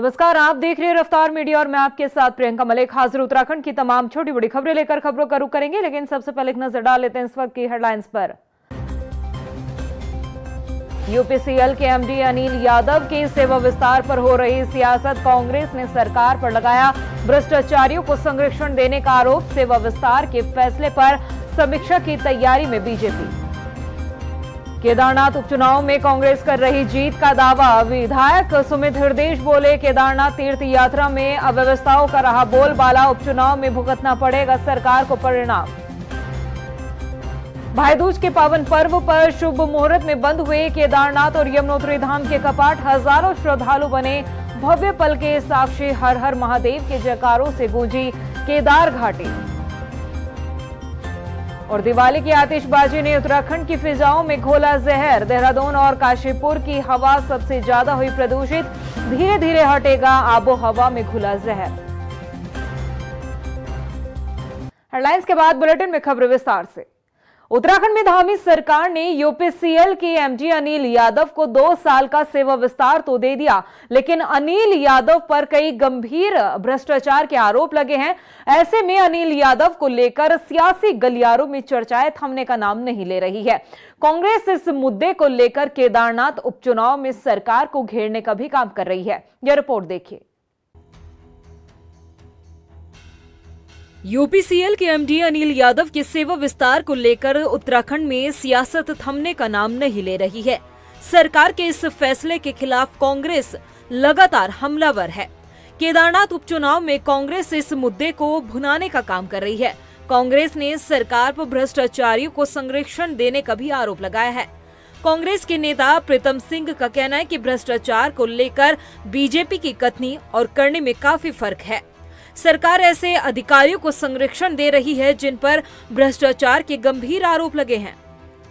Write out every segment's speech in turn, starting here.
नमस्कार, आप देख रहे हैं रफ्तार मीडिया और मैं आपके साथ प्रियंका मलिक हाजिर। उत्तराखंड की तमाम छोटी बड़ी खबरें लेकर खबरों का रुख करेंगे, लेकिन सबसे पहले एक नजर डाल लेते हैं इस वक्त की हेडलाइंस पर। यूपीसीएल के एमडी अनिल यादव के सेवा विस्तार पर हो रही सियासत, कांग्रेस ने सरकार पर लगाया भ्रष्टाचारियों को संरक्षण देने का आरोप। सेवा विस्तार के फैसले पर समीक्षा की तैयारी में बीजेपी। केदारनाथ उपचुनाव में कांग्रेस कर रही जीत का दावा, विधायक सुमित हृदयेश बोले केदारनाथ तीर्थ यात्रा में अव्यवस्थाओं का रहा बोलबाला, उपचुनाव में भुगतना पड़ेगा सरकार को परिणाम। भाई दूज के पावन पर्व पर शुभ मुहूर्त में बंद हुए केदारनाथ और यमुनोत्री धाम के कपाट, हजारों श्रद्धालु बने भव्य पल के साक्षी, हर हर महादेव के जयकारों से गूंजी केदार घाटी। और दिवाली की आतिशबाजी ने उत्तराखंड की फिजाओं में घोला जहर, देहरादून और काशीपुर की हवा सबसे ज्यादा हुई प्रदूषित, धीरे धीरे हटेगा आबो हवा में घुला जहर। हेडलाइंस के बाद बुलेटिन में खबरें विस्तार से। उत्तराखंड में धामी सरकार ने यूपीसीएल के एमडी अनिल यादव को 2 साल का सेवा विस्तार तो दे दिया, लेकिन अनिल यादव पर कई गंभीर भ्रष्टाचार के आरोप लगे हैं। ऐसे में अनिल यादव को लेकर सियासी गलियारों में चर्चाएं थमने का नाम नहीं ले रही है। कांग्रेस इस मुद्दे को लेकर केदारनाथ उपचुनाव में सरकार को घेरने का भी काम कर रही है। यह रिपोर्ट देखिए। यूपीसीएल के एमडी अनिल यादव के सेवा विस्तार को लेकर उत्तराखंड में सियासत थमने का नाम नहीं ले रही है। सरकार के इस फैसले के खिलाफ कांग्रेस लगातार हमलावर है। केदारनाथ उपचुनाव में कांग्रेस इस मुद्दे को भुनाने का काम कर रही है। कांग्रेस ने सरकार पर भ्रष्टाचारियों को संरक्षण देने का भी आरोप लगाया है। कांग्रेस के नेता प्रीतम सिंह का कहना है कि भ्रष्टाचार को लेकर बीजेपी की कथनी और करनी में काफी फर्क है। सरकार ऐसे अधिकारियों को संरक्षण दे रही है जिन पर भ्रष्टाचार के गंभीर आरोप लगे हैं।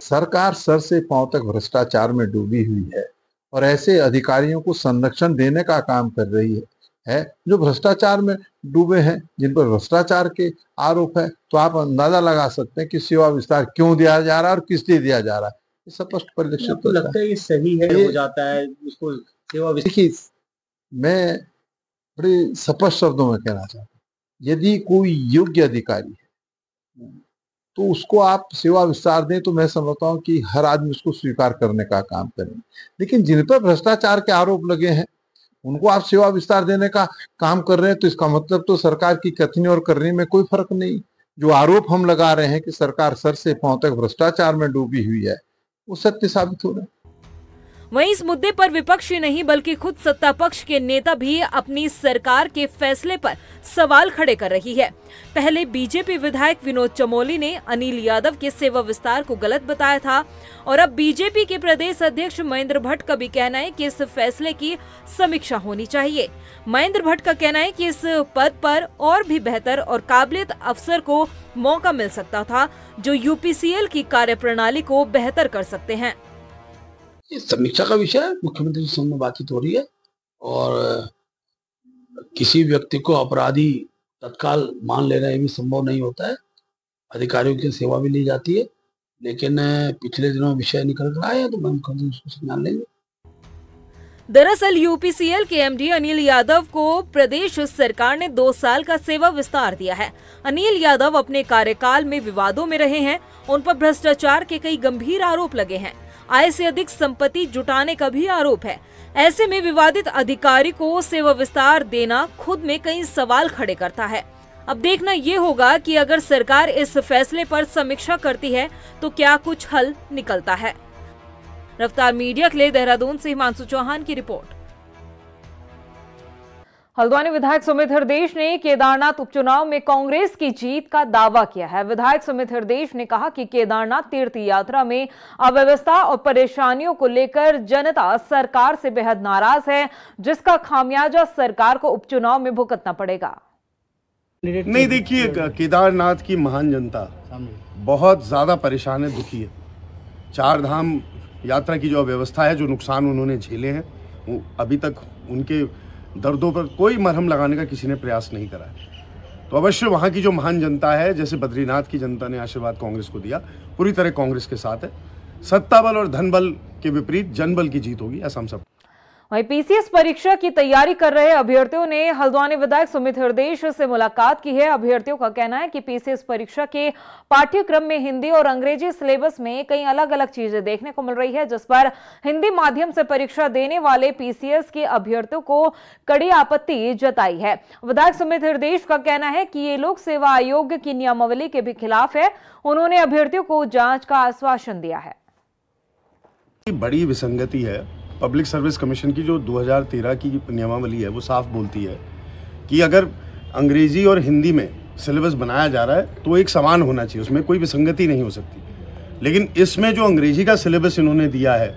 सरकार सर से पांव तक भ्रष्टाचार में डूबी हुई है और ऐसे अधिकारियों को संरक्षण देने का काम कर रही है जो भ्रष्टाचार में डूबे हैं, जिन पर भ्रष्टाचार के आरोप है। तो आप अंदाजा लगा सकते हैं कि सेवा विस्तार क्यों दिया जा रहा है और किस लिए दिया जा रहा है। ये स्पष्ट परिलक्षित लगता है ये सही है, हो जाता है उसको सेवा देखिए, मैं बड़े स्पष्ट शब्दों में कहना चाहता हूँ, यदि कोई योग्य अधिकारी है तो उसको आप सेवा विस्तार दें, तो मैं समझता हूँ कि हर आदमी उसको स्वीकार करने का काम करें। लेकिन जिन पर भ्रष्टाचार के आरोप लगे हैं उनको आप सेवा विस्तार देने का काम कर रहे हैं, तो इसका मतलब तो सरकार की कथनी और करनी में कोई फर्क नहीं। जो आरोप हम लगा रहे हैं कि सरकार सर से पांव तक भ्रष्टाचार में डूबी हुई है, वो सत्य साबित हो रहा है। वहीं इस मुद्दे पर विपक्ष ही नहीं बल्कि खुद सत्ता पक्ष के नेता भी अपनी सरकार के फैसले पर सवाल खड़े कर रही है। पहले बीजेपी विधायक विनोद चमोली ने अनिल यादव के सेवा विस्तार को गलत बताया था और अब बीजेपी के प्रदेश अध्यक्ष महेंद्र भट्ट का भी कहना है कि इस फैसले की समीक्षा होनी चाहिए। महेंद्र भट्ट का कहना है कि इस पद पर और भी बेहतर और काबिलियत अफसर को मौका मिल सकता था जो यूपीसीएल की कार्यप्रणाली को बेहतर कर सकते हैं। समीक्षा का विषय है, मुख्यमंत्री के सामने बातचीत हो रही है और किसी व्यक्ति को अपराधी तत्काल मान लेना भी संभव नहीं होता है। अधिकारियों की सेवा भी ली जाती है, लेकिन पिछले दिनों विषय निकल कर आए हैं तो मैं मुख्यमंत्री उसको संज्ञान लेंगे। दरअसल यूपीसीएल के एमडी अनिल यादव को प्रदेश सरकार ने 2 साल का सेवा विस्तार दिया है। अनिल यादव अपने कार्यकाल में विवादों में रहे हैं, उन पर भ्रष्टाचार के कई गंभीर आरोप लगे हैं। आय से अधिक संपत्ति जुटाने का भी आरोप है। ऐसे में विवादित अधिकारी को सेवा विस्तार देना खुद में कई सवाल खड़े करता है। अब देखना ये होगा कि अगर सरकार इस फैसले पर समीक्षा करती है तो क्या कुछ हल निकलता है। रफ्तार मीडिया के लिए देहरादून से हिमांशु चौहान की रिपोर्ट। हल्द्वानी विधायक सुमित हृदयेश ने केदारनाथ उपचुनाव में कांग्रेस की जीत का दावा किया है। विधायक सुमित हृदयेश ने कहा कि केदारनाथ तीर्थ यात्रा में अव्यवस्था और परेशानियों को लेकर जनता सरकार से बेहद नाराज है, जिसका खामियाजा सरकार को उपचुनाव में भुगतना पड़ेगा। नहीं, देखिए, केदारनाथ की महान जनता बहुत ज्यादा परेशान है, दुखी है। 4 धाम यात्रा की जो अव्यवस्था है, जो नुकसान उन्होंने झेले हैं, वो अभी तक उनके दर्दों पर कोई मरहम लगाने का किसी ने प्रयास नहीं करा है। तो अवश्य वहाँ की जो महान जनता है, जैसे बद्रीनाथ की जनता ने आशीर्वाद कांग्रेस को दिया, पूरी तरह कांग्रेस के साथ है। सत्ता बल और धन बल के विपरीत जनबल की जीत होगी, ऐसा हम सब। वहीं पीसीएस परीक्षा की तैयारी कर रहे अभ्यर्थियों ने हल्द्वानी विधायक सुमित हृदयेश से मुलाकात की है। अभ्यर्थियों का कहना है कि पीसीएस परीक्षा के पाठ्यक्रम में हिंदी और अंग्रेजी सिलेबस में कई अलग अलग चीजें देखने को मिल रही है, जिस पर हिंदी माध्यम से परीक्षा देने वाले पीसीएस के अभ्यर्थियों को कड़ी आपत्ति जताई है। विधायक सुमित हृदयेश का कहना है कि ये लोक सेवा आयोग की नियमावली के भी खिलाफ है। उन्होंने अभ्यर्थियों को जांच का आश्वासन दिया है। बड़ी विसंगति है। पब्लिक सर्विस कमीशन की जो 2013 की नियमावली है वो साफ बोलती है कि अगर अंग्रेजी और हिंदी में सिलेबस बनाया जा रहा है तो एक समान होना चाहिए, उसमें कोई विसंगति नहीं हो सकती। लेकिन इसमें जो अंग्रेजी का सिलेबस इन्होंने दिया है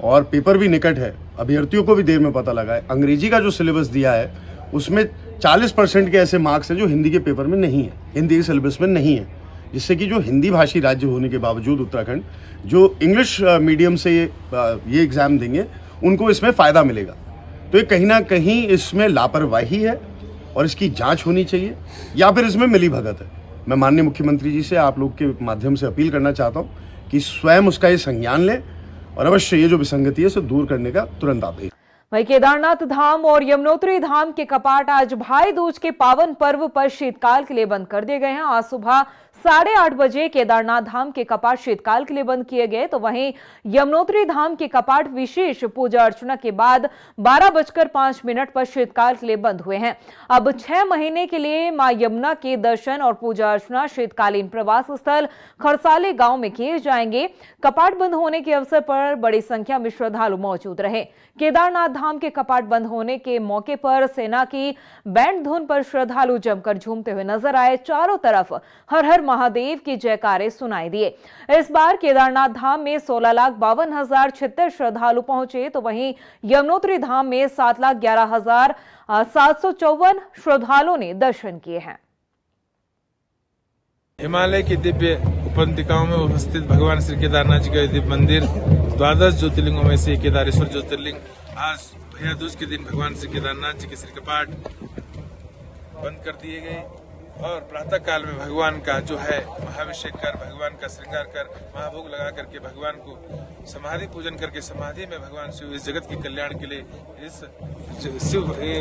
और पेपर भी निकट है, अभ्यर्थियों को भी देर में पता लगा है, अंग्रेजी का जो सिलेबस दिया है उसमें 40% के ऐसे मार्क्स हैं जो हिंदी के पेपर में नहीं है, हिंदी के सिलेबस में नहीं है, जिससे कि जो हिंदी भाषी राज्य होने के बावजूद उत्तराखंड जो इंग्लिश मीडियम से ये एग्ज़ाम देंगे उनको इसमें फ़ायदा मिलेगा। तो ये कहीं ना कहीं इसमें लापरवाही है और इसकी जांच होनी चाहिए या फिर इसमें मिलीभगत है। मैं माननीय मुख्यमंत्री जी से आप लोग के माध्यम से अपील करना चाहता हूँ कि स्वयं उसका ये संज्ञान लें और अवश्य ये जो विसंगति है उसे दूर करने का तुरंत आदेश। वहीं केदारनाथ धाम और यमुनोत्री धाम के कपाट आज भाई दूज के पावन पर्व पर शीतकाल के लिए बंद कर दिए गए हैं। आज सुबह 8:30 बजे केदारनाथ धाम के कपाट शीतकाल के लिए बंद किए गए, तो वहीं यमुनोत्री धाम के कपाट विशेष पूजा अर्चना के बाद 12:05 पर शीतकाल के लिए बंद हुए हैं। अब 6 महीने के लिए मां यमुना के दर्शन और पूजा अर्चना शीतकालीन प्रवास स्थल खरसाले गांव में किए जाएंगे। कपाट बंद होने के अवसर पर बड़ी संख्या में श्रद्धालु मौजूद रहे। केदारनाथ धाम के कपाट बंद होने के मौके पर सेना की बैंड धुन पर श्रद्धालु जमकर झूमते हुए नजर आए। चारों तरफ हर हर महादेव की जयकारे सुनाई दिए। इस बार केदारनाथ धाम में 16,52,076 श्रद्धालु पहुंचे, तो वहीं यमुनोत्री धाम में 7,11,754 श्रद्धालुओं ने दर्शन किए हैं। हिमालय की दिव्य उपत्यकाओं में उपस्थित भगवान श्री केदारनाथ जी का दिव्य मंदिर 12 ज्योतिर्लिंगों में से केदारेश्वर ज्योतिर्लिंग। आज भैया दूज के दिन भगवान श्री केदारनाथ जी के श्री कपाट बंद कर दिए गए और प्रातः काल में भगवान का जो है महाभिषेक कर, भगवान का श्रृंगार कर, महाभोग लगा करके भगवान को समाधि पूजन करके समाधि में भगवान शिव इस जगत के कल्याण के लिए, इस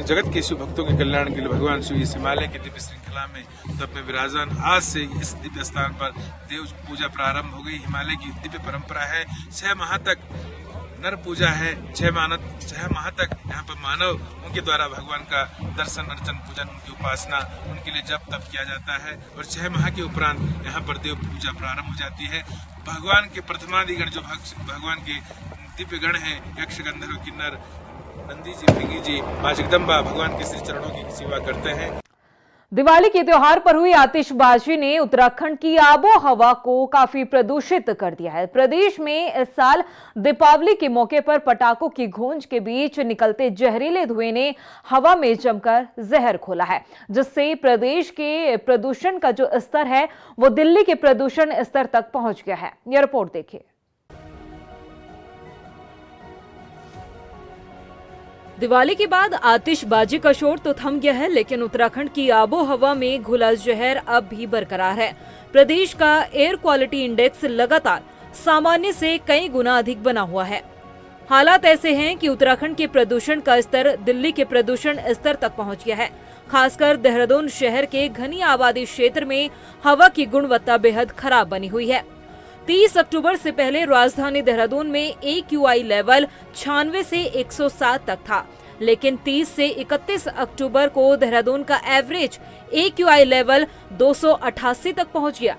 जगत के शिव भक्तों के कल्याण के लिए भगवान शिव इस हिमालय की दिव्य श्रृंखला में तब में विराजमान। आज से इस दिव्य स्थान पर देव पूजा प्रारंभ हो गई। हिमालय की दिव्य परंपरा है, 6 माह तक नर पूजा है, 6 माह तक यहाँ पर मानव उनके द्वारा भगवान का दर्शन अर्चन पूजन, उनकी उपासना, उनके लिए जप तप किया जाता है और 6 माह के उपरांत यहाँ पर देव पूजा प्रारंभ हो जाती है। भगवान के प्रथमादिगण जो भगवान के दिव्य गण है, यक्ष गंधर्व किन्नर नंदी जी, भृंगी जी, माँ जगदम्बा भगवान के श्री चरणों की सेवा करते हैं। दिवाली के त्योहार पर हुई आतिशबाजी ने उत्तराखंड की आबो हवा को काफी प्रदूषित कर दिया है। प्रदेश में इस साल दीपावली के मौके पर पटाखों की गूंज के बीच निकलते जहरीले धुएं ने हवा में जमकर जहर खोला है, जिससे प्रदेश के प्रदूषण का जो स्तर है वो दिल्ली के प्रदूषण स्तर तक पहुंच गया है। यह रिपोर्ट देखिए। दिवाली के बाद आतिशबाजी का शोर तो थम गया है, लेकिन उत्तराखंड की आबो हवा में घुला जहर अब भी बरकरार है। प्रदेश का एयर क्वालिटी इंडेक्स लगातार सामान्य से कई गुना अधिक बना हुआ है। हालात ऐसे हैं कि उत्तराखंड के प्रदूषण का स्तर दिल्ली के प्रदूषण स्तर तक पहुंच गया है। खासकर देहरादून शहर के घनी आबादी क्षेत्र में हवा की गुणवत्ता बेहद खराब बनी हुई है। 30 अक्टूबर से पहले राजधानी देहरादून में AQI लेवल 96 से 107 तक था, लेकिन 30 से 31 अक्टूबर को देहरादून का एवरेज AQI लेवल 288 तक पहुंच गया।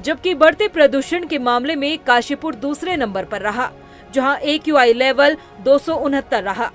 जबकि बढ़ते प्रदूषण के मामले में काशीपुर दूसरे नंबर पर रहा, जहां AQI लेवल 269 रहा।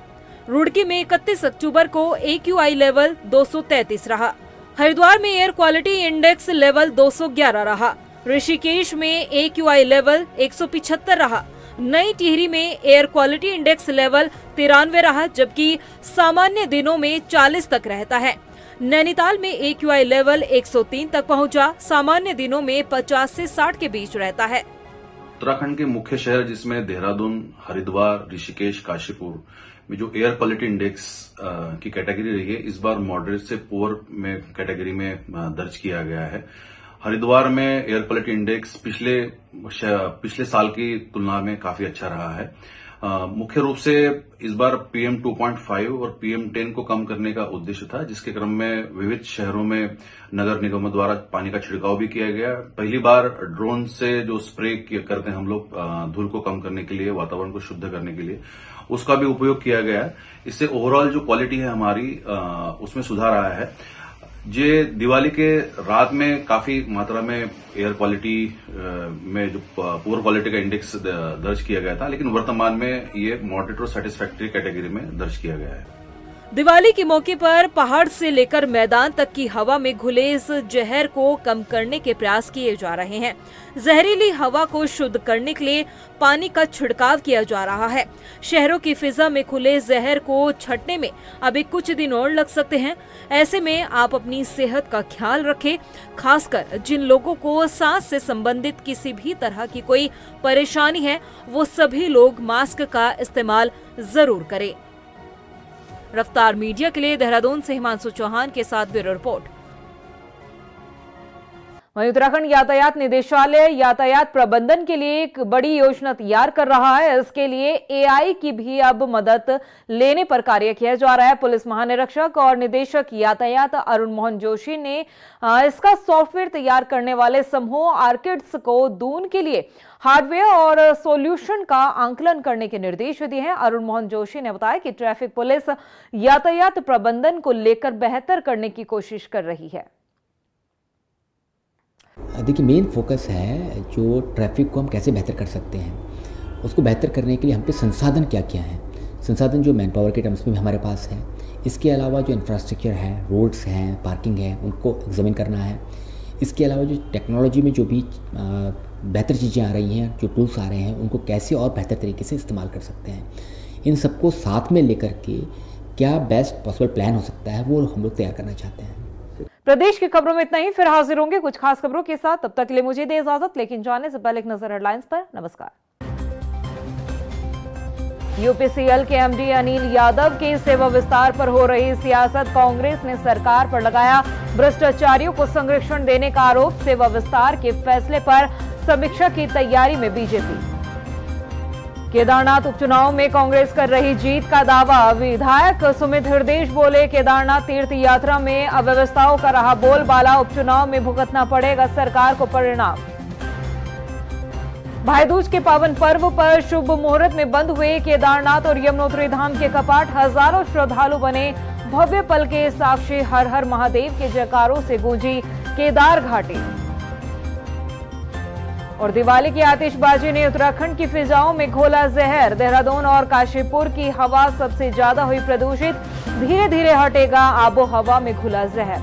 रुड़की में 31 अक्टूबर को AQI लेवल 233 रहा। हरिद्वार में एयर क्वालिटी इंडेक्स लेवल 211 रहा। ऋषिकेश में AQI लेवल 175 रहा। नई टिहरी में एयर क्वालिटी इंडेक्स लेवल 93 रहा, जबकि सामान्य दिनों में 40 तक रहता है। नैनीताल में AQI लेवल 103 तक पहुंचा, सामान्य दिनों में 50 से 60 के बीच रहता है। उत्तराखंड के मुख्य शहर जिसमें देहरादून, हरिद्वार, ऋषिकेश, काशीपुर में जो एयर क्वालिटी इंडेक्स की कैटेगरी रही है, इस बार मॉडरेट से पुअर में कैटेगरी में दर्ज किया गया है। हरिद्वार में एयर क्वालिटी इंडेक्स पिछले साल की तुलना में काफी अच्छा रहा है। मुख्य रूप से इस बार PM 2.5 और PM 10 को कम करने का उद्देश्य था, जिसके क्रम में विविध शहरों में नगर निगमों द्वारा पानी का छिड़काव भी किया गया। पहली बार ड्रोन से जो स्प्रे करते हैं हम लोग धूल को कम करने के लिए, वातावरण को शुद्ध करने के लिए, उसका भी उपयोग किया गया है। इससे ओवरऑल जो क्वालिटी है हमारी उसमें सुधार आया है। ये दिवाली के रात में काफी मात्रा में एयर क्वालिटी में जो पुअर क्वालिटी का इंडेक्स दर्ज किया गया था, लेकिन वर्तमान में ये मॉडरेट और सेटिस्फैक्टरी कैटेगरी में दर्ज किया गया है। दिवाली के मौके पर पहाड़ से लेकर मैदान तक की हवा में घुले इस जहर को कम करने के प्रयास किए जा रहे हैं। जहरीली हवा को शुद्ध करने के लिए पानी का छिड़काव किया जा रहा है। शहरों की फिजा में खुले जहर को छटने में अभी कुछ दिन और लग सकते हैं। ऐसे में आप अपनी सेहत का ख्याल रखें, खासकर जिन लोगों को सांस से संबंधित किसी भी तरह की कोई परेशानी है, वो सभी लोग मास्क का इस्तेमाल जरूर करें। रफ्तार मीडिया के लिए देहरादून से हिमांशु चौहान के साथ ब्यूरो रिपोर्ट। वहीं उत्तराखंड यातायात निदेशालय यातायात प्रबंधन के लिए एक बड़ी योजना तैयार कर रहा है। इसके लिए AI की भी अब मदद लेने पर कार्य किया जा रहा है। पुलिस महानिरीक्षक और निदेशक यातायात अरुण मोहन जोशी ने इसका सॉफ्टवेयर तैयार करने वाले समूह आर्किड्स को दून के लिए हार्डवेयर और सॉल्यूशन का आंकलन करने के निर्देश दिए हैं। अरुण मोहन जोशी ने बताया कि ट्रैफिक पुलिस यातायात प्रबंधन को लेकर बेहतर करने की कोशिश कर रही है। देखिए, मेन फोकस है जो ट्रैफिक को हम कैसे बेहतर कर सकते हैं, उसको बेहतर करने के लिए हम पे संसाधन क्या क्या है। संसाधन जो मैन पावर के टर्म्स में भी हमारे पास है। इसके अलावा जो इंफ्रास्ट्रक्चर है, रोड्स हैं, पार्किंग है, उनको एग्जामिन करना है। इसके अलावा जो टेक्नोलॉजी में जो भी बेहतर चीज़ें आ रही हैं, जो टूल्स आ रहे हैं, उनको कैसे और बेहतर तरीके से इस्तेमाल कर सकते हैं। इन सबको साथ में लेकर के क्या बेस्ट पॉसिबल प्लान हो सकता है, वो हम लोग तैयार करना चाहते हैं। प्रदेश की खबरों में इतना ही। फिर हाजिर होंगे कुछ खास खबरों के साथ। तब तक के लिए मुझे दे इजाजत, लेकिन जाने से पहले एक नजर हेडलाइंस पर। नमस्कार। UPCL के MD अनिल यादव के सेवा विस्तार पर हो रही सियासत। कांग्रेस ने सरकार पर लगाया भ्रष्टाचारियों को संरक्षण देने का आरोप। सेवा विस्तार के फैसले पर समीक्षा की तैयारी में बीजेपी। केदारनाथ उपचुनाव में कांग्रेस कर रही जीत का दावा। विधायक सुमित हृदयेश बोले, केदारनाथ तीर्थ यात्रा में अव्यवस्थाओं का रहा बोलबाला। उपचुनाव में भुगतना पड़ेगा सरकार को परिणाम। भाई दूज के पावन पर्व पर शुभ मुहूर्त में बंद हुए केदारनाथ और यमुनोत्री धाम के कपाट। हजारों श्रद्धालु बने भव्य पल के साक्षी। हर हर महादेव के जयकारों से गूंजी केदार घाटी। और दिवाली की आतिशबाजी ने उत्तराखंड की फिजाओं में घोला जहर। देहरादून और काशीपुर की हवा सबसे ज्यादा हुई प्रदूषित। धीरे धीरे हटेगा आबो हवा में घुला जहर।